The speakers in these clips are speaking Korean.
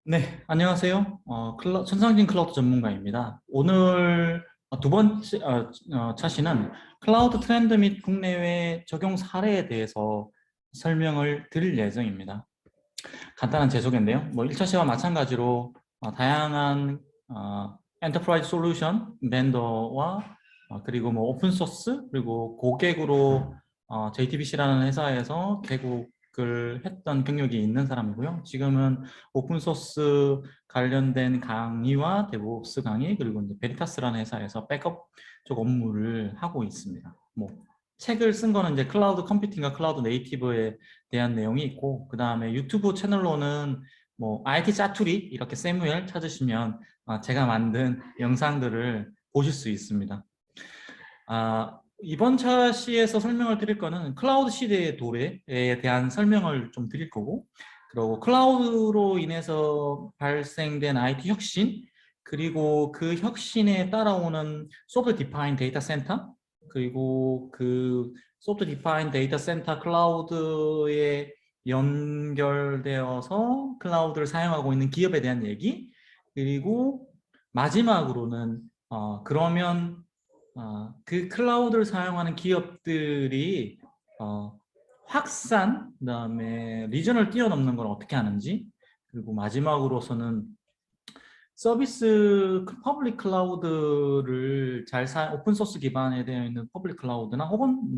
네, 안녕하세요. 천상진 클라우드 전문가입니다. 오늘 두 번째 차시는 클라우드 트렌드 및 국내외 적용 사례에 대해서 설명을 드릴 예정입니다. 간단한 제소개인데요. 1차 시와 마찬가지로 다양한 엔터프라이즈 솔루션 벤더와 그리고 오픈소스 그리고 고객으로 JTBC라는 회사에서 개국을 했던 경력이 있는 사람이고요. 지금은 오픈소스 관련된 강의와 데브옵스 강의 그리고 이제 베리타스라는 회사에서 백업 쪽 업무를 하고 있습니다. 책을 쓴 거는 이제 클라우드 컴퓨팅과 클라우드 네이티브에 대한 내용이 있고, 그 다음에 유튜브 채널로는 IT 짜투리 이렇게 세무엘 찾으시면 제가 만든 영상들을 보실 수 있습니다. 이번 차시에서 설명을 드릴 거는 클라우드 시대의 도래에 대한 설명을 좀 드릴 거고, 그리고 클라우드로 인해서 발생된 IT 혁신, 그리고 그 혁신에 따라오는 소프트 디파인 데이터 센터, 그리고 그 소프트 디파인 데이터 센터 클라우드에 연결되어서 클라우드를 사용하고 있는 기업에 대한 얘기, 그리고 마지막으로는 그러면 그 클라우드를 사용하는 기업들이 확산, 그다음에 리전을 뛰어넘는 걸 어떻게 하는지, 그리고 마지막으로서는 서비스 퍼블릭 클라우드를 오픈 소스 기반에 되어 있는 퍼블릭 클라우드나 혹은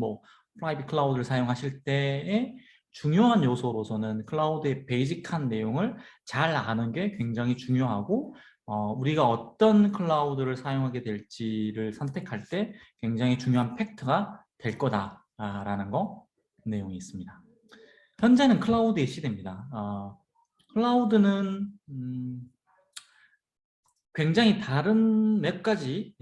프라이빗 클라우드를 사용하실 때의 중요한 요소로서는 클라우드의 베이직한 내용을 잘 아는 게 굉장히 중요하고, 우리가 어떤 클라우드를 사용하게 될지를 선택할 때 굉장히 중요한 팩트가 될 거다라는 내용이 있습니다. 현재는 클라우드의 시대입니다. 클라우드는 굉장히 다른 몇 가지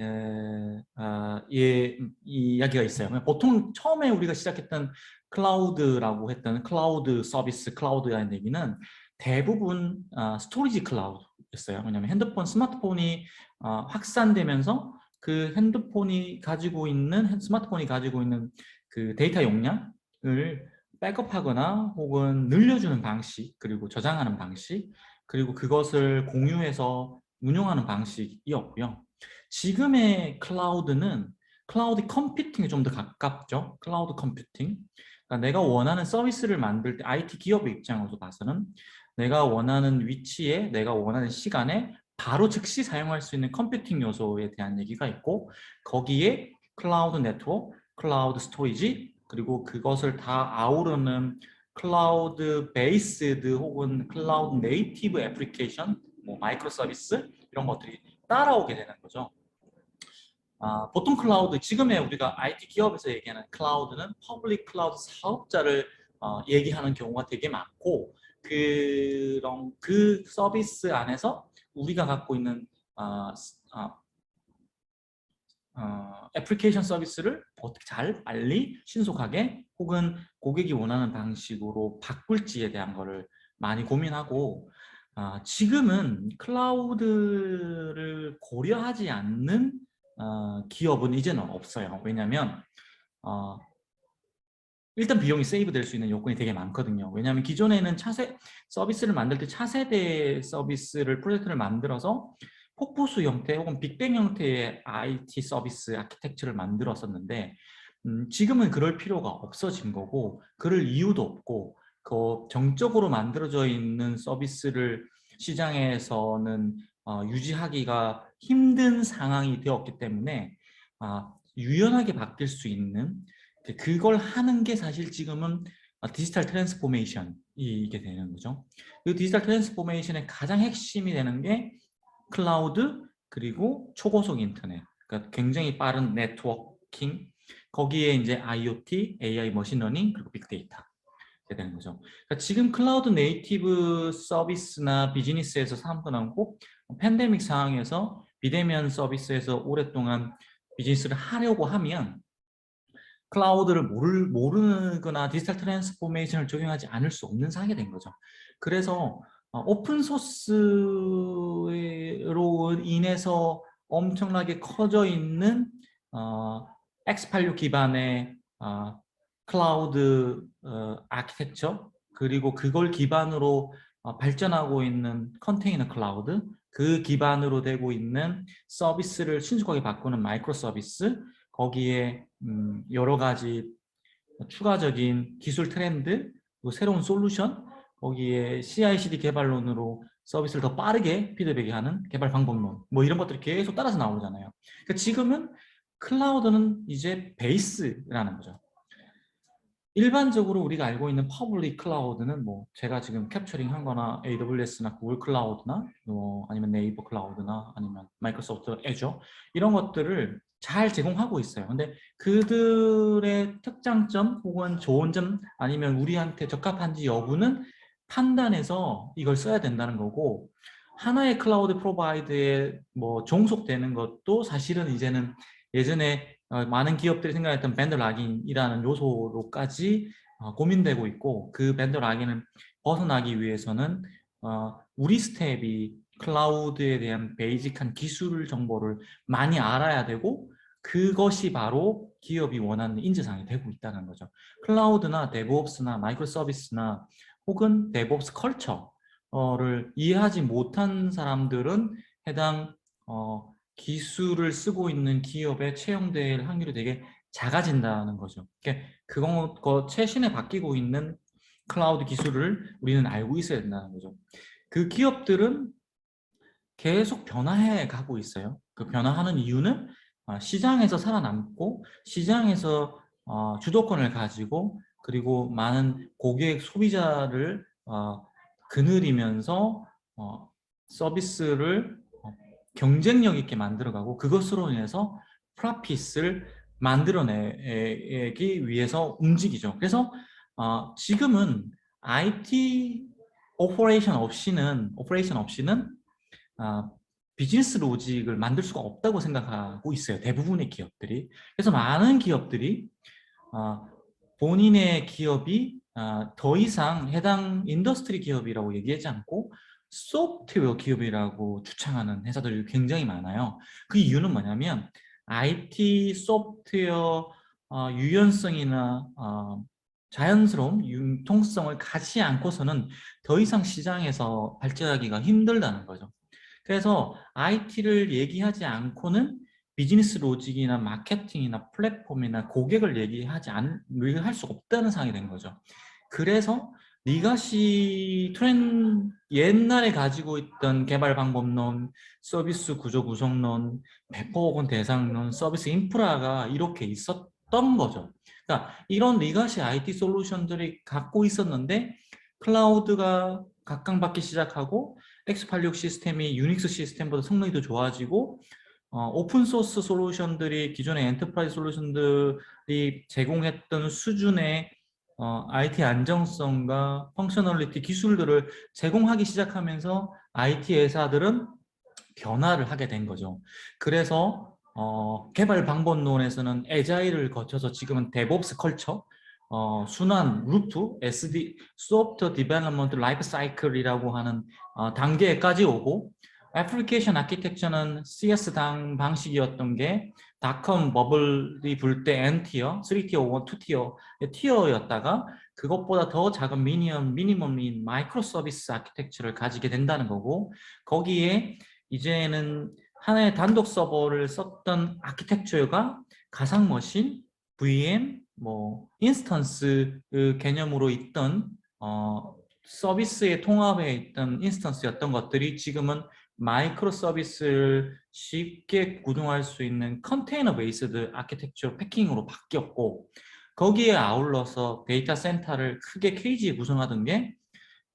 이야기가 있어요. 보통 처음에 우리가 시작했던 클라우드라고 했던 클라우드 서비스, 클라우드라는 얘기는 대부분 스토리지 클라우드였어요. 왜냐하면 스마트폰이 확산되면서 그 스마트폰이 가지고 있는 그 데이터 용량을 백업하거나 혹은 늘려주는 방식, 그리고 저장하는 방식, 그리고 그것을 공유해서 운영하는 방식이었고요. 지금의 클라우드는 클라우드 컴퓨팅에 좀 더 가깝죠. 클라우드 컴퓨팅. 그러니까 내가 원하는 서비스를 만들 때 IT 기업의 입장으로 봐서는 내가 원하는 위치에 내가 원하는 시간에 바로 즉시 사용할 수 있는 컴퓨팅 요소에 대한 얘기가 있고, 거기에 클라우드 네트워크, 클라우드 스토리지, 그리고 그것을 다 아우르는 클라우드 베이스드 혹은 클라우드 네이티브 애플리케이션, 마이크로 서비스 이런 것들이 따라오게 되는 거죠. 보통 클라우드, 지금의 우리가 IT 기업에서 얘기하는 클라우드는 퍼블릭 클라우드 사업자를 얘기하는 경우가 되게 많고, 그런 그 서비스 안에서 우리가 갖고 있는 애플리케이션 서비스를 어떻게 잘 빨리 신속하게 혹은 고객이 원하는 방식으로 바꿀지에 대한 거를 많이 고민하고, 지금은 클라우드를 고려하지 않는 기업은 이제는 없어요. 왜냐하면 일단 비용이 세이브 될 수 있는 요건이 되게 많거든요. 왜냐하면 기존에는 서비스를 만들 때 차세대 서비스를 프로젝트를 만들어서 폭포수 형태 혹은 빅뱅 형태의 IT 서비스 아키텍처를 만들었었는데, 지금은 그럴 필요가 없어진 거고 그럴 이유도 없고, 그 정적으로 만들어져 있는 서비스를 시장에서는 유지하기가 힘든 상황이 되었기 때문에 유연하게 바뀔 수 있는, 그걸 하는 게 사실 지금은 디지털 트랜스포메이션이게 되는 거죠. 그 디지털 트랜스포메이션의 가장 핵심이 되는 게 클라우드, 그리고 초고속 인터넷, 그러니까 굉장히 빠른 네트워킹, 거기에 이제 IoT, AI, 머신러닝, 그리고 빅데이터 되는 거죠. 그러니까 지금 클라우드 네이티브 서비스나 비즈니스에서 사람도 많고, 팬데믹 상황에서 비대면 서비스에서 오랫동안 비즈니스를 하려고 하면 클라우드를 모르거나 디지털 트랜스포메이션을 적용하지 않을 수 없는 상황이 된 거죠. 그래서 오픈 소스로 인해서 엄청나게 커져 있는 X86 기반의 클라우드 아키텍처, 그리고 그걸 기반으로 발전하고 있는 컨테이너 클라우드, 그 기반으로 되고 있는 서비스를 신속하게 바꾸는 마이크로 서비스, 거기에 여러 가지 추가적인 기술 트렌드, 또 새로운 솔루션, 거기에 CI/CD 개발론으로 서비스를 더 빠르게 피드백이 하는 개발 방법론, 뭐 이런 것들이 계속 따라서 나오잖아요. 그러니까 지금은 클라우드는 이제 베이스라는 거죠. 일반적으로 우리가 알고 있는 퍼블릭 클라우드는 뭐 제가 지금 캡처링 한 거나 AWS나 구글 클라우드나 뭐 아니면 네이버 클라우드나 아니면 마이크로소프트 애저 이런 것들을 잘 제공하고 있어요. 근데 그들의 특장점 혹은 좋은 점 아니면 우리한테 적합한지 여부는 판단해서 이걸 써야 된다는 거고, 하나의 클라우드 프로바이드에 뭐 종속되는 것도 사실은 이제는 예전에 많은 기업들이 생각했던 벤더 락인이라는 요소로까지 고민되고 있고, 그 벤더 락인을 벗어나기 위해서는 우리 스텝이 클라우드에 대한 베이직한 기술 정보를 많이 알아야 되고, 그것이 바로 기업이 원하는 인재상이 되고 있다는 거죠. 클라우드나 데브옵스나 마이크로 서비스나 혹은 데브옵스 컬처를 이해하지 못한 사람들은 해당 기술을 쓰고 있는 기업에 채용될 확률이 되게 작아진다는 거죠. 그러니까 그거 최신에 바뀌고 있는 클라우드 기술을 우리는 알고 있어야 된다는 거죠. 그 기업들은 계속 변화해 가고 있어요. 그 변화하는 이유는 시장에서 살아남고 시장에서 주도권을 가지고 그리고 많은 고객 소비자를 그늘이면서 서비스를 경쟁력 있게 만들어가고, 그것으로 인해서 프로핏을 만들어내기 위해서 움직이죠. 그래서 지금은 IT 오퍼레이션 없이는 비즈니스 로직을 만들 수가 없다고 생각하고 있어요. 대부분의 기업들이. 그래서 많은 기업들이 본인의 기업이 더 이상 해당 인더스트리 기업이라고 얘기하지 않고 소프트웨어 기업이라고 주창하는 회사들이 굉장히 많아요. 그 이유는 뭐냐면 IT 소프트웨어 유연성이나 자연스러움, 융통성을 갖지 않고서는 더 이상 시장에서 발전하기가 힘들다는 거죠. 그래서 IT를 얘기하지 않고는 비즈니스 로직이나 마케팅이나 플랫폼이나 고객을 얘기할 수 없다는 상황이 된 거죠. 그래서 리가시 옛날에 가지고 있던 개발 방법론, 서비스 구조 구성론, 배포 혹은 대상론, 서비스 인프라가 이렇게 있었던 거죠. 그러니까 이런 리가시 IT 솔루션들이 갖고 있었는데 클라우드가 각광받기 시작하고 x86 시스템이 유닉스 시스템보다 성능이 더 좋아지고 오픈소스 솔루션들이 기존의 엔터프라이즈 솔루션들이 제공했던 수준의 IT 안정성과 펑셔널리티 기술들을 제공하기 시작하면서 IT 회사들은 변화를 하게 된 거죠. 그래서 개발 방법론에서는 에자일을 거쳐서 지금은 데브옵스 컬처, 순환 루프, 소프트웨어 디벨롭먼트 라이프 사이클이라고 하는 단계까지 오고, 애플리케이션 아키텍처는 CS 방식이었던 게 닷컴 버블이 불 때 N티어, 3티어, 2티어 티어였다가 그것보다 더 작은 미니멈인 마이크로 서비스 아키텍처를 가지게 된다는 거고, 거기에 이제는 하나의 단독 서버를 썼던 아키텍처가 가상 머신, VM, 뭐 인스턴스 개념으로 있던 서비스의 통합에 있던 인스턴스였던 것들이 지금은 마이크로 서비스를 쉽게 구동할 수 있는 컨테이너 베이스드 아키텍처 패킹으로 바뀌었고, 거기에 아울러서 데이터 센터를 크게 케이지에 구성하던 게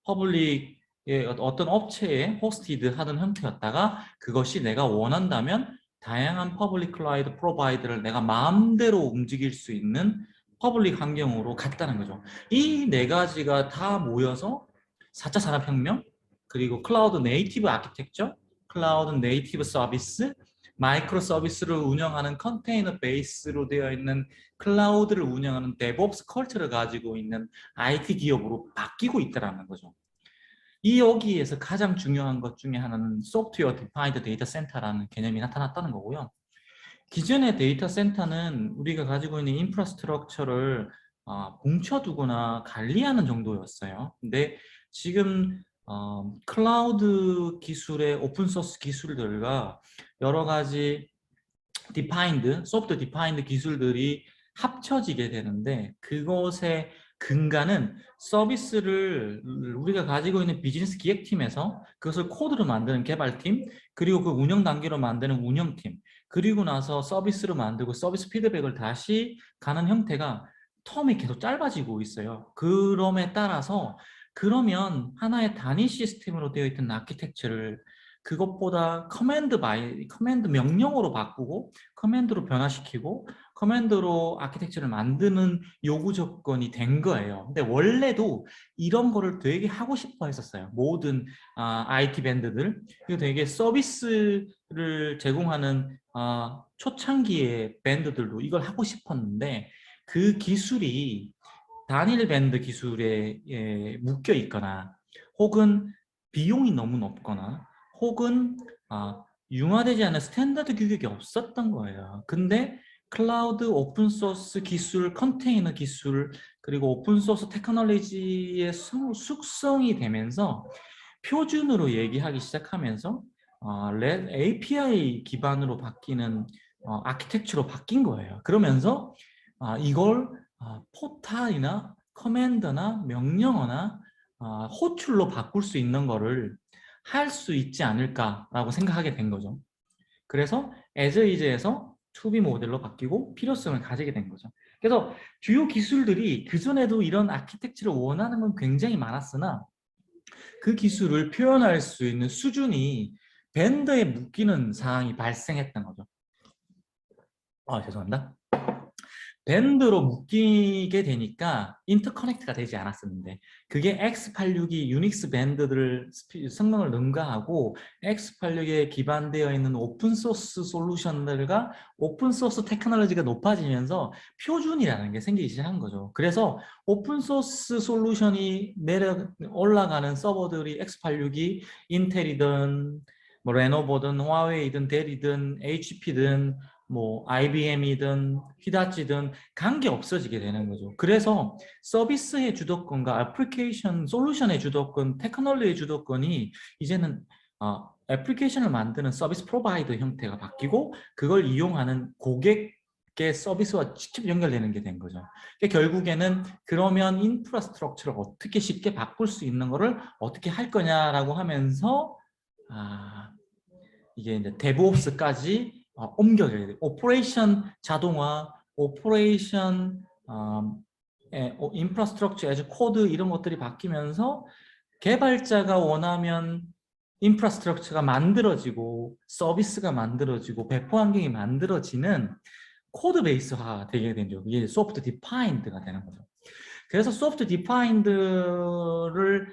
퍼블릭의 어떤 업체에 호스티드 하던 형태였다가, 그것이 내가 원한다면 다양한 퍼블릭 클라우드 프로바이더를 내가 마음대로 움직일 수 있는 퍼블릭 환경으로 갔다는 거죠. 이 네 가지가 다 모여서 4차 산업혁명, 그리고 클라우드 네이티브 아키텍처, 클라우드 네이티브 서비스, 마이크로 서비스를 운영하는 컨테이너 베이스로 되어 있는 클라우드를 운영하는 데브옵스 컬처를 가지고 있는 IT 기업으로 바뀌고 있다는 거죠. 이 여기에서 가장 중요한 것 중에 하나는 소프트웨어 디파인드 데이터 센터라는 개념이 나타났다는 거고요. 기존의 데이터 센터는 우리가 가지고 있는 인프라스트럭처를 뭉쳐두거나 관리하는 정도였어요. 근데 지금 클라우드 기술의 오픈소스 기술들과 여러 가지 소프트 디파인드 기술들이 합쳐지게 되는데 그것의 근간은 서비스를 우리가 가지고 있는 비즈니스 기획팀에서 그것을 코드로 만드는 개발팀, 그리고 그 운영 단계로 만드는 운영팀, 그리고 나서 서비스로 만들고 서비스 피드백을 다시 가는 형태가 텀이 계속 짧아지고 있어요. 그럼에 따라서 그러면 하나의 단위 시스템으로 되어 있던 아키텍처를 그것보다 커맨드 명령어로 바꾸고 커맨드로 변화시키고 커맨드로 아키텍처를 만드는 요구 조건이 된 거예요. 근데 원래도 이런 거를 되게 하고 싶어 했었어요. 모든 IT 밴드들. 그리고 되게 서비스를 제공하는 초창기의 밴드들도 이걸 하고 싶었는데 그 기술이 단일 밴드 기술에 묶여 있거나 혹은 비용이 너무 높거나 혹은 융화되지 않은 스탠다드 규격이 없었던 거예요. 근데 클라우드 오픈소스 기술, 컨테이너 기술, 그리고 오픈소스 테크놀로지의 숙성이 되면서 표준으로 얘기하기 시작하면서 API 기반으로 바뀌는 아키텍처로 바뀐 거예요. 그러면서 이걸 포탈이나 커맨더나 명령어나 호출로 바꿀 수 있는 거를 할 수 있지 않을까라고 생각하게 된 거죠. 그래서 as is에서 to be 모델로 바뀌고 필요성을 가지게 된 거죠. 그래서 주요 기술들이 그전에도 이런 아키텍처를 원하는 건 굉장히 많았으나 그 기술을 표현할 수 있는 수준이 밴더에 묶이는 상황이 발생했던 거죠. 죄송합니다. 밴드로 묶이게 되니까 인터커넥트가 되지 않았었는데 그게 x86이 유닉스 밴드들 성능을 능가하고 x86에 기반되어 있는 오픈소스 솔루션들과 오픈소스 테크놀로지가 높아지면서 표준이라는 게 생기기 시작한 거죠. 그래서 오픈소스 솔루션이 올라가는 서버들이 x86이 인텔이든 뭐 레노버든 화웨이든 델이든 HP든 뭐 IBM이든 히다치든 관계 없어지게 되는 거죠. 그래서 서비스의 주도권과 애플리케이션 솔루션의 주도권, 테크놀로지의 주도권이 이제는 애플리케이션을 만드는 서비스 프로바이더 형태가 바뀌고 그걸 이용하는 고객의 서비스와 직접 연결되는 게 된 거죠. 그러니까 결국에는 그러면 인프라스트럭처를 어떻게 쉽게 바꿀 수 있는 거를 어떻게 할 거냐라고 하면서 이게 이제 데브옵스까지 옮겨져야 돼요. 오퍼레이션 자동화, 오퍼레이션 인프라스트럭처 에즈 코드 이런 것들이 바뀌면서 개발자가 원하면 인프라스트럭처가 만들어지고 서비스가 만들어지고 배포 환경이 만들어지는 코드 베이스화가 되게 되죠. 이게 소프트 디파인드가 되는 거죠. 그래서 소프트 디파인드를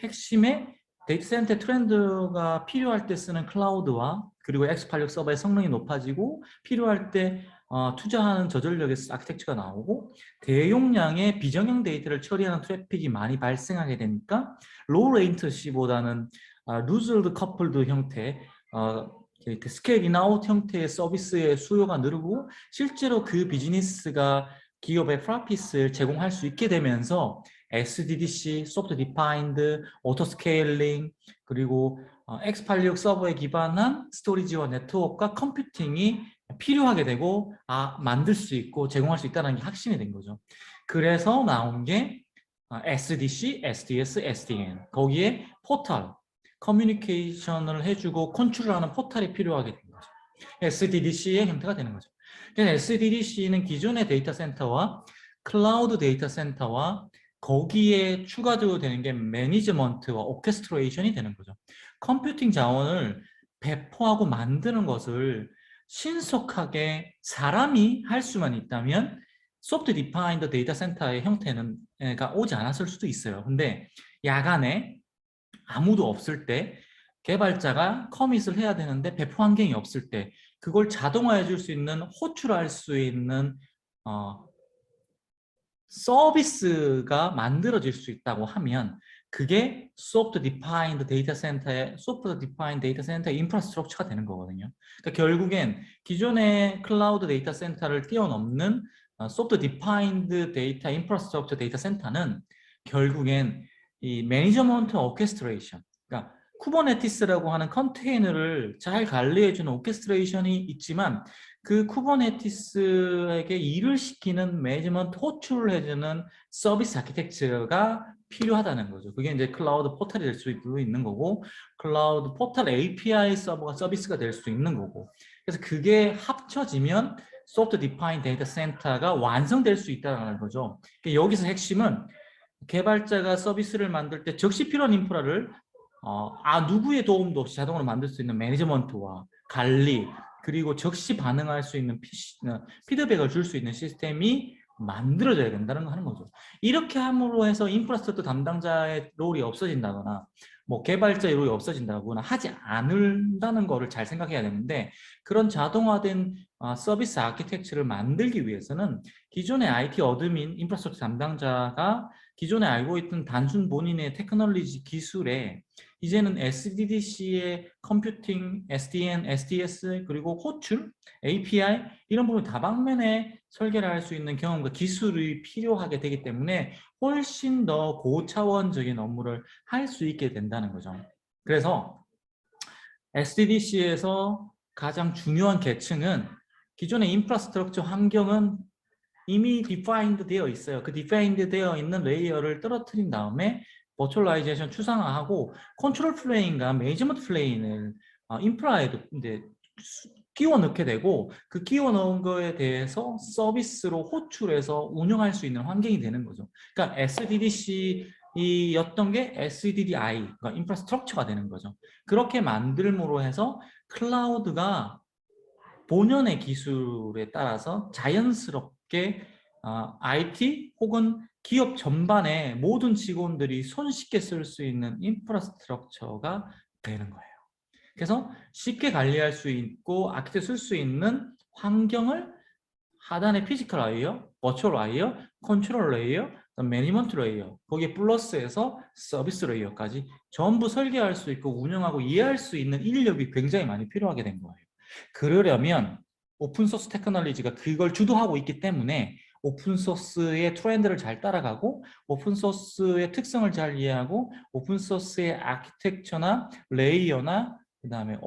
핵심에 데이터 센터 트렌드가 필요할 때 쓰는 클라우드와 그리고 x86 서버의 성능이 높아지고 필요할 때 투자하는 저전력의 아키텍처가 나오고 대용량의 비정형 데이터를 처리하는 트래픽이 많이 발생하게 되니까 로우 레인턴시보다는 루즈드 커플드 형태 스케일 인아웃 형태의 서비스의 수요가 늘고 실제로 그 비즈니스가 기업의 프라피스를 제공할 수 있게 되면서 SDDC, 소프트 디파인드, 오토 스케일링 그리고 x86 서버에 기반한 스토리지와 네트워크와 컴퓨팅이 필요하게 되고 만들 수 있고 제공할 수 있다는 게 확신이 된 거죠. 그래서 나온 게 SDC, SDS, SDN 거기에 포털, 커뮤니케이션을 해주고 컨트롤하는 포털이 필요하게 된 거죠. SDDC의 형태가 되는 거죠. SDDC는 기존의 데이터 센터와 클라우드 데이터 센터와 거기에 추가적으로 되는 게 매니지먼트와 오케스트레이션이 되는 거죠. 컴퓨팅 자원을 배포하고 만드는 것을 신속하게 사람이 할 수만 있다면 소프트 디파인드 데이터 센터의 형태는 오지 않았을 수도 있어요. 근데 야간에 아무도 없을 때 개발자가 커밋을 해야 되는데 배포 환경이 없을 때 그걸 자동화해 줄 수 있는 호출할 수 있는 서비스가 만들어질 수 있다고 하면 그게 소프트 디파인드 데이터 센터의 인프라스트럭처가 되는 거거든요. 그러니까 결국엔 기존의 클라우드 데이터 센터를 뛰어넘는 소프트 디파인드 데이터 인프라스트럭처 데이터 센터는 결국엔 이 매니저먼트 오케스트레이션, 그러니까 쿠버네티스라고 하는 컨테이너를 잘 관리해주는 오케스트레이션이 있지만 그 쿠버네티스에게 일을 시키는 매니지먼트 호출을 해주는 서비스 아키텍처가 필요하다는 거죠. 그게 이제 클라우드 포털이 될 수도 있는 거고, 클라우드 포털 API 서버가 서비스가 될 수 있는 거고, 그래서 그게 합쳐지면 소프트 디파인 데이터 센터가 완성될 수 있다는 거죠. 그러니까 여기서 핵심은 개발자가 서비스를 만들 때 적시 필요한 인프라를 누구의 도움도 없이 자동으로 만들 수 있는 매니지먼트와 관리, 그리고 적시 반응할 수 있는 피드백을 줄 수 있는 시스템이 만들어져야 된다는 거 하는 거죠. 이렇게 함으로 해서 인프라스트럭처 담당자의 롤이 없어진다거나 뭐 개발자의 롤이 없어진다거나 하지 않는다는 거를 잘 생각해야 되는데, 그런 자동화된 서비스 아키텍처를 만들기 위해서는 기존의 IT 어드민 인프라스트럭처 담당자가 기존에 알고 있던 단순 본인의 테크놀로지 기술에 이제는 SDDC의 컴퓨팅, SDN, SDS, 그리고 호출, API 이런 부분 다방면에 설계를 할 수 있는 경험과 기술이 필요하게 되기 때문에 훨씬 더 고차원적인 업무를 할 수 있게 된다는 거죠. 그래서 SDDC에서 가장 중요한 계층은 기존의 인프라스트럭처 환경은 이미 디파인드 되어 있어요. 그 디파인드 되어 있는 레이어를 떨어뜨린 다음에 버추얼라이제이션 추상화하고 컨트롤 플레인과 매니지먼트 플레인을 인프라에도 이제 끼워 넣게 되고, 그 끼워 넣은 거에 대해서 서비스로 호출해서 운영할 수 있는 환경이 되는 거죠. 그러니까 SDDC였던 게 SDDI, 그러니까 인프라스트럭처가 되는 거죠. 그렇게 만들므로 해서 클라우드가 본연의 기술에 따라서 자연스럽게 IT 혹은 기업 전반의 모든 직원들이 손쉽게 쓸 수 있는 인프라스트럭처가 되는 거예요. 그래서 쉽게 관리할 수 있고 아키텍처 쓸 수 있는 환경을 하단에 피지컬 라이어, 버추얼 라이어, 컨트롤 레이어, 매니지먼트 레이어, 거기에 플러스해서 서비스 레이어까지 전부 설계할 수 있고 운영하고 이해할 수 있는 인력이 굉장히 많이 필요하게 된 거예요. 그러려면 오픈소스 테크놀로지가 그걸 주도하고 있기 때문에 오픈소스의 트렌드를 잘 따라가고 오픈소스의 특성을 잘 이해하고 오픈소스의 아키텍처나 레이어나 그 다음에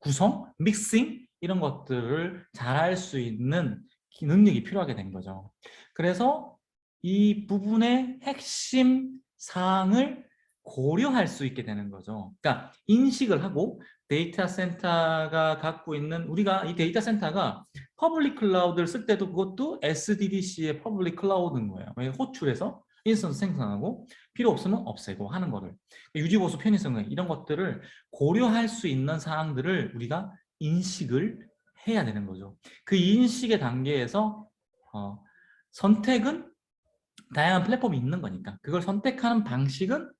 구성, 믹싱 이런 것들을 잘 할 수 있는 능력이 필요하게 된 거죠. 그래서 이 부분의 핵심 사항을 고려할 수 있게 되는 거죠. 그러니까 인식을 하고 데이터 센터가 갖고 있는, 우리가 이 데이터 센터가 퍼블릭 클라우드를 쓸 때도 그것도 SDDC의 퍼블릭 클라우드인 거예요. 호출해서 인스턴스 생성하고 필요 없으면 없애고 하는 거를, 유지보수 편의성 이런 것들을 고려할 수 있는 사항들을 우리가 인식을 해야 되는 거죠. 그 인식의 단계에서 선택은 다양한 플랫폼이 있는 거니까 그걸 선택하는 방식은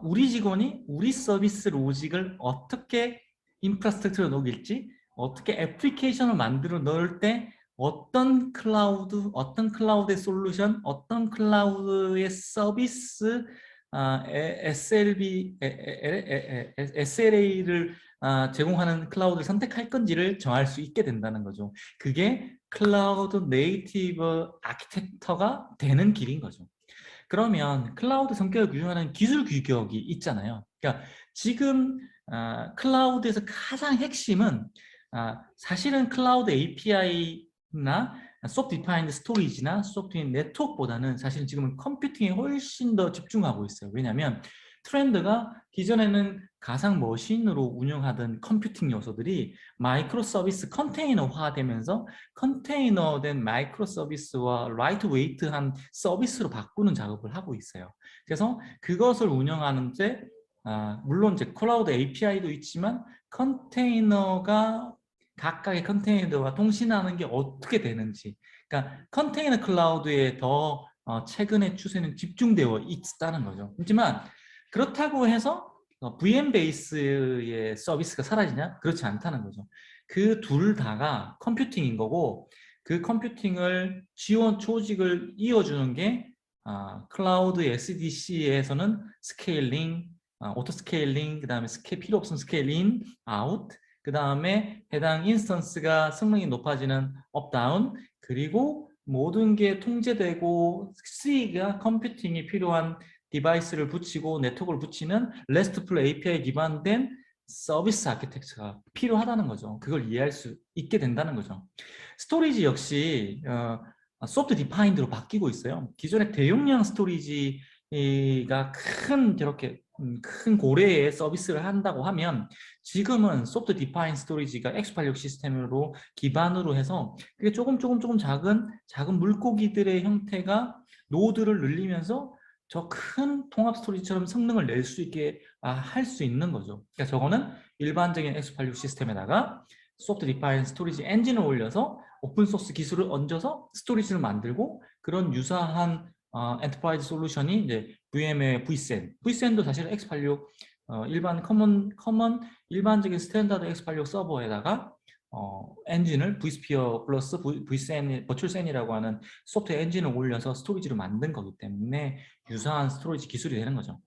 우리 직원이 우리 서비스 로직을 어떻게 인프라스트럭처로 녹일지, 어떻게 애플리케이션을 만들어 넣을 때 어떤 클라우드, 어떤 클라우드의 솔루션, 어떤 클라우드의 서비스, SLA를 제공하는 클라우드를 선택할 건지를 정할 수 있게 된다는 거죠. 그게 클라우드 네이티브 아키텍처가 되는 길인 거죠. 그러면 클라우드 성격을 규정하는 기술 규격이 있잖아요. 그러니까 지금 클라우드에서 가장 핵심은 사실은 클라우드 API나 소프트 디파인드 스토리지나 소프트 네트워크보다는 사실 지금은 컴퓨팅에 훨씬 더 집중하고 있어요. 왜냐하면 트렌드가 기존에는 가상 머신으로 운영하던 컴퓨팅 요소들이 마이크로 서비스 컨테이너화 되면서 컨테이너된 마이크로 서비스와 라이트 웨이트한 서비스로 바꾸는 작업을 하고 있어요. 그래서 그것을 운영하는데 물론 이제 클라우드 API도 있지만 컨테이너가 각각의 컨테이너와 통신하는 게 어떻게 되는지, 그러니까 컨테이너 클라우드에 더 최근의 추세는 집중되어 있다는 거죠. 하지만 그렇다고 해서 VM 베이스의 서비스가 사라지냐? 그렇지 않다는 거죠. 그 둘 다가 컴퓨팅인 거고, 그 컴퓨팅을 지원 조직을 이어주는 게 클라우드 SDC에서는 스케일링, 오토 스케일링, 그 다음에 필요 없으면 스케일인, 아웃, 그 다음에 해당 인스턴스가 성능이 높아지는 업다운, 그리고 모든 게 통제되고 C가 컴퓨팅이 필요한 디바이스를 붙이고 네트워크를 붙이는 RESTful API 기반된 서비스 아키텍처가 필요하다는 거죠. 그걸 이해할 수 있게 된다는 거죠. 스토리지 역시 소프트 디파인드로 바뀌고 있어요. 기존의 대용량 스토리지가 이렇게 큰 고래의 서비스를 한다고 하면 지금은 소프트 디파인 스토리지가 x86 시스템으로 기반으로 해서 그게 조금 작은 물고기들의 형태가 노드를 늘리면서 저 큰 통합 스토리지처럼 성능을 낼 수 있게 할 수 있는 거죠. 그러니까 저거는 일반적인 x86 시스템에다가 소프트 디파인 스토리지 엔진을 올려서 오픈소스 기술을 얹어서 스토리지를 만들고 그런 유사한 엔터프라이즈 솔루션이 이제 VM의 vSAN. vSAN도 사실 x86 일반적인 스탠다드 x86 서버에다가 엔진을 vSphere 플러스 vSAN, 버추얼SAN이라고 하는 소프트 엔진을 올려서 스토리지를 만든 거기 때문에 유사한 스토리지 기술이 되는 거죠.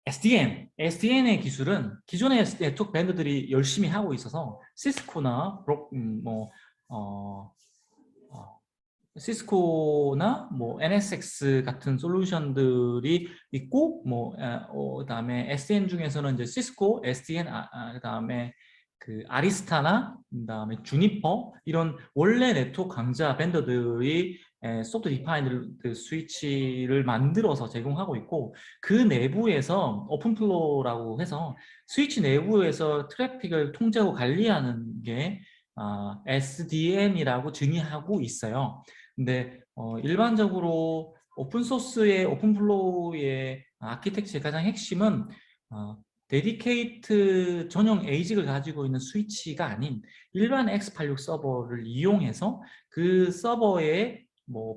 SDN의 기술은 기존의 네트워크 밴드들이 열심히 하고 있어서 시스코나 시스코나 NSX 같은 솔루션들이 있고 그다음에 SDN 중에서는 이제 시스코, SDN, 그다음에 그 아리스타나 그다음에 주니퍼 이런 원래 네트워크 강자 밴더들이 소프트 디파인드 스위치를 만들어서 제공하고 있고 그 내부에서 오픈플로우라고 해서 스위치 내부에서 트래픽을 통제하고 관리하는 게 SDN이라고 정의하고 있어요. 근데 일반적으로 오픈소스의 오픈플로우의 아키텍처의 가장 핵심은 데디케이트 전용 에이직을 가지고 있는 스위치가 아닌 일반 x86 서버를 이용해서 그 서버에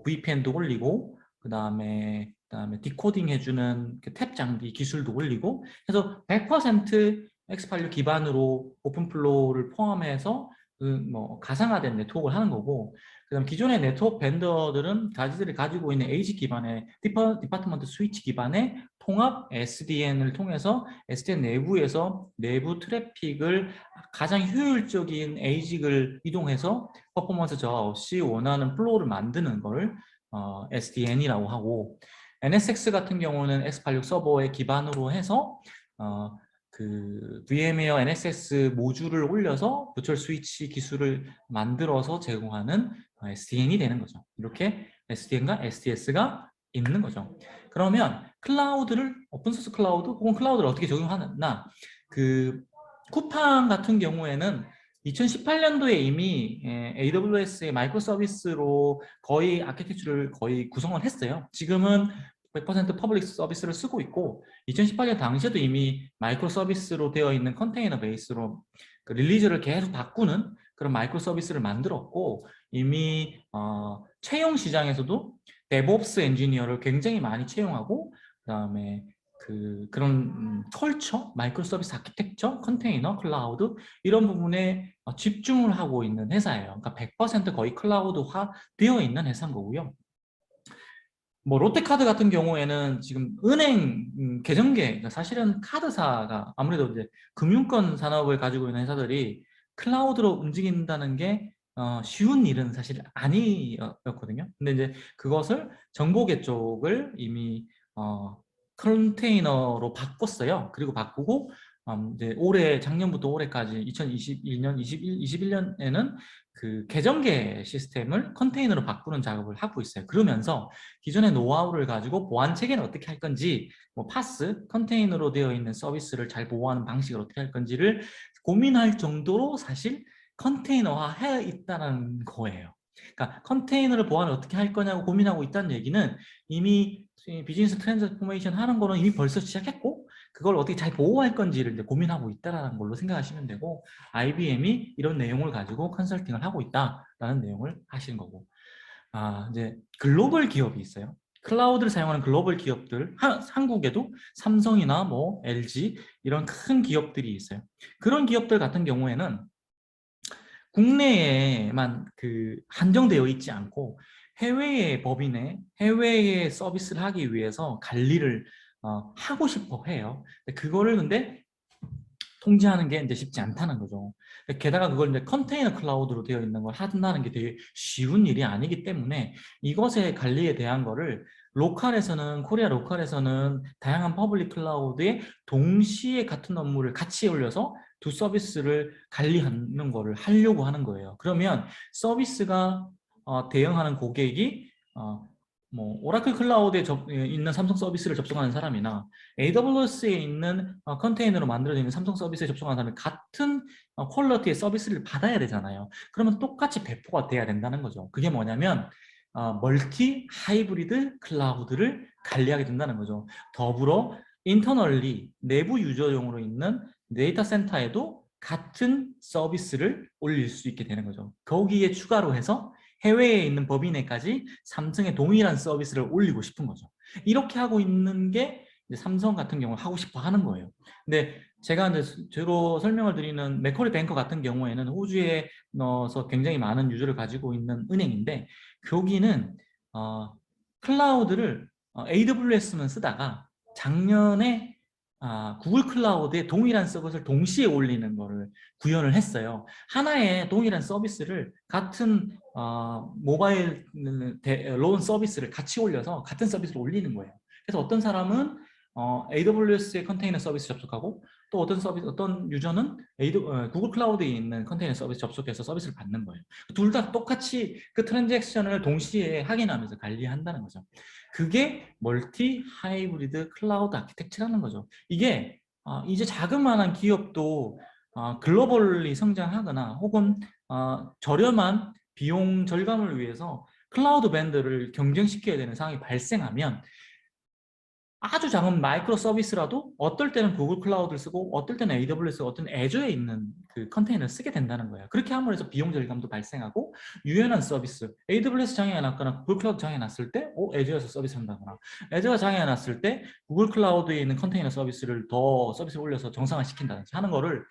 VPN도 올리고 그다음에 디코딩 해주는 탭 장비 기술도 올리고 해서 100% x86 기반으로 오픈플로우를 포함해서 가상화된 네트워크를 하는 거고 그다음 기존의 네트워크 벤더들은 자기들이 가지고 있는 에이직 기반의 디파트먼트 스위치 기반의 통합 SDN을 통해서 SDN 내부에서 내부 트래픽을 가장 효율적인 에이직을 이동해서 퍼포먼스 저하 없이 원하는 플로우를 만드는 걸 SDN이라고 하고 NSX 같은 경우는 x86 서버에 기반으로 해서 그 VM웨어 NSX 모듈을 올려서 버추얼 스위치 기술을 만들어서 제공하는 SDN이 되는 거죠. 이렇게 SDN과 SDS가 있는 거죠. 그러면 클라우드를 오픈소스 클라우드 혹은 클라우드를 어떻게 적용하나 그 쿠팡 같은 경우에는 2018년도에 이미 AWS의 마이크로 서비스로 거의 아키텍처를 거의 구성을 했어요. 지금은 100% 퍼블릭 서비스를 쓰고 있고 2018년 당시에도 이미 마이크로 서비스로 되어 있는 컨테이너 베이스로 그 릴리즈를 계속 바꾸는 그런 마이크로 서비스를 만들었고 이미 채용 시장에서도 데브옵스 엔지니어를 굉장히 많이 채용하고 그다음에 그런 컬처, 마이크로 서비스 아키텍처, 컨테이너, 클라우드 이런 부분에 집중을 하고 있는 회사예요. 그러니까 100% 거의 클라우드화 되어 있는 회사인 거고요. 롯데카드 같은 경우에는 지금 은행 계정계, 그러니까 사실은 카드사가 아무래도 이제 금융권 산업을 가지고 있는 회사들이 클라우드로 움직인다는 게 쉬운 일은 사실 아니었거든요. 근데 이제 그것을 정보계 쪽을 이미 컨테이너로 바꿨어요. 그리고 바꾸고 이제 작년부터 올해까지 2021년, 21년에는 그 계정계 시스템을 컨테이너로 바꾸는 작업을 하고 있어요. 그러면서 기존의 노하우를 가지고 보안 체계는 어떻게 할 건지, 파스, 컨테이너로 되어 있는 서비스를 잘 보호하는 방식을 어떻게 할 건지를 고민할 정도로 사실 컨테이너화해 있다는 거예요. 그러니까 컨테이너를 보안을 어떻게 할 거냐고 고민하고 있다는 얘기는 이미 비즈니스 트랜스포메이션 하는 거는 이미 벌써 시작했고 그걸 어떻게 잘 보호할 건지를 이제 고민하고 있다는 걸로 생각하시면 되고 IBM이 이런 내용을 가지고 컨설팅을 하고 있다라는 내용을 하시는 거고 이제 글로벌 기업이 있어요. 클라우드를 사용하는 글로벌 기업들 한국에도 삼성이나 LG 이런 큰 기업들이 있어요. 그런 기업들 같은 경우에는 국내에만 한정되어 있지 않고 해외의 법인에 해외에 서비스를 하기 위해서 관리를 하고 싶어 해요. 그거를 근데 통제하는 게 이제 쉽지 않다는 거죠. 게다가 그걸 이제 컨테이너 클라우드로 되어 있는 걸 한다는 게 되게 쉬운 일이 아니기 때문에 이것의 관리에 대한 거를 로컬에서는 코리아 로컬에서는 다양한 퍼블릭 클라우드에 동시에 같은 업무를 같이 올려서 두 서비스를 관리하는 거를 하려고 하는 거예요. 그러면 서비스가 대응하는 고객이 뭐 오라클 클라우드에 있는 삼성 서비스를 접속하는 사람이나 AWS에 있는 컨테이너로 만들어져 있는 삼성 서비스에 접속하는 사람이 같은 퀄리티의 서비스를 받아야 되잖아요. 그러면 똑같이 배포가 돼야 된다는 거죠. 그게 뭐냐면 멀티 하이브리드 클라우드를 관리하게 된다는 거죠. 더불어 인터널리 내부 유저용으로 있는 데이터 센터에도 같은 서비스를 올릴 수 있게 되는 거죠. 거기에 추가로 해서 해외에 있는 법인에까지 삼성의 동일한 서비스를 올리고 싶은 거죠. 이렇게 하고 있는 게 삼성 같은 경우는 하고 싶어 하는 거예요. 근데 제가 이제 주로 설명을 드리는 맥쿼리 뱅커 같은 경우에는 호주에 넣어서 굉장히 많은 유저를 가지고 있는 은행인데 거기는 클라우드를 AWS만 쓰다가 작년에 구글 클라우드에 동일한 서비스를 동시에 올리는 거를 구현을 했어요. 하나의 동일한 서비스를 같은 모바일 론 서비스를 같이 올려서 같은 서비스를 올리는 거예요. 그래서 어떤 사람은 AWS의 컨테이너 서비스 접속하고 또 어떤 유저는 구글 클라우드에 있는 컨테이너 서비스 접속해서 서비스를 받는 거예요. 둘 다 똑같이 그 트랜잭션을 동시에 확인하면서 관리한다는 거죠. 그게 멀티 하이브리드 클라우드 아키텍처라는 거죠. 이게 이제 자그마한 기업도 글로벌리 성장하거나 혹은 저렴한 비용 절감을 위해서 클라우드 밴드를 경쟁시켜야 되는 상황이 발생하면 아주 작은 마이크로 서비스라도 어떨 때는 구글 클라우드를 쓰고 어떨 때는 AWS, 어떤 애저에 있는 그 컨테이너를 쓰게 된다는 거예요. 그렇게 함으로 해서 비용 절감도 발생하고 유연한 서비스, AWS 장애가 났거나 구글 클라우드 장애가 났을 때 애저에서 서비스 한다거나 애저가 장애가 났을 때 구글 클라우드에 있는 컨테이너 서비스를 더 서비스를 올려서 정상화시킨다든지 하는 거를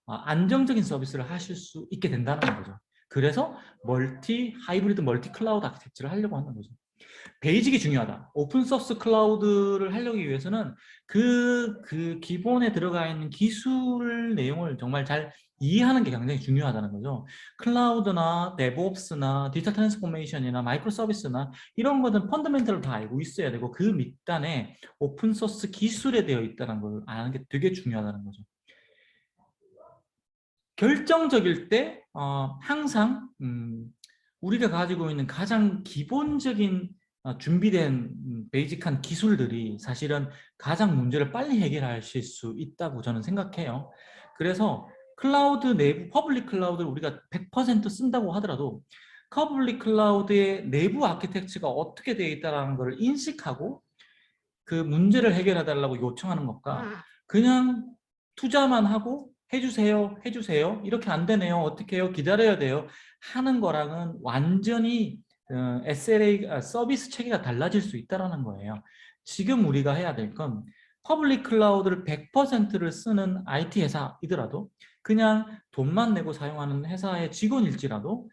안정적인 서비스를 하실 수 있게 된다는 거죠. 그래서 하이브리드 멀티 클라우드 아키텍처를 하려고 하는 거죠. 베이직이 중요하다. 오픈소스 클라우드를 하려기 위해서는 그 기본에 들어가 있는 기술 내용을 정말 잘 이해하는 게 굉장히 중요하다는 거죠. 클라우드나 데브옵스나 디지털 트랜스포메이션이나 마이크로 서비스나 이런 것은 펀더멘털을 다 알고 있어야 되고 그 밑단에 오픈소스 기술에 되어 있다는 걸 아는 게 되게 중요하다는 거죠. 결정적일 때 항상 우리가 가지고 있는 가장 기본적인 준비된 베이직한 기술들이 사실은 가장 문제를 빨리 해결하실 수 있다고 저는 생각해요. 그래서 클라우드 내부 퍼블릭 클라우드를 우리가 100% 쓴다고 하더라도 퍼블릭 클라우드의 내부 아키텍처가 어떻게 되어 있다는 것을 인식하고 그 문제를 해결해 달라고 요청하는 것과 그냥 투자만 하고 해주세요 이렇게 안 되네요 어떻게 해요 기다려야 돼요 하는 거랑은 완전히 SLA 서비스 체계가 달라질 수 있다는 거예요. 지금 우리가 해야 될 건 퍼블릭 클라우드를 100%를 쓰는 IT 회사이더라도 그냥 돈만 내고 사용하는 회사의 직원일지라도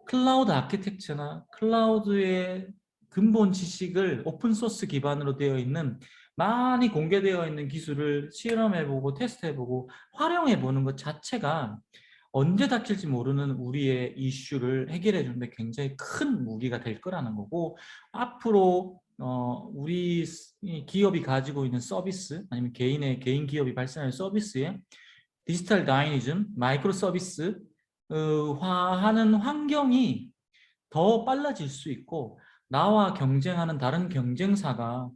클라우드 아키텍처나 클라우드의 근본 지식을 오픈소스 기반으로 되어 있는 많이 공개되어 있는 기술을 실험해보고 테스트해보고 활용해보는 것 자체가 언제 닥칠지 모르는 우리의 이슈를 해결해 주는데 굉장히 큰 무기가 될 거라는 거고 앞으로 우리 기업이 가지고 있는 서비스 아니면 개인 기업이 발생하는 서비스에 디지털 다이니즘, 마이크로 서비스 화하는 환경이 더 빨라질 수 있고 나와 경쟁하는 다른 경쟁사가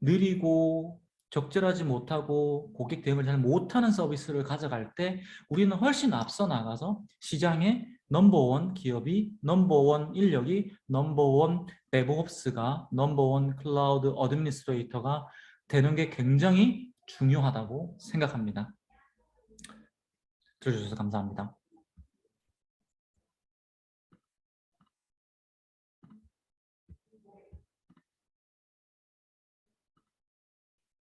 느리고 적절하지 못하고 고객 대응을 잘 못하는 서비스를 가져갈 때 우리는 훨씬 앞서 나가서 시장의 넘버원 기업이 넘버원 인력이 넘버원 데브옵스가 넘버원 클라우드 어드미니스트레이터가 되는 게 굉장히 중요하다고 생각합니다. 들어주셔서 감사합니다.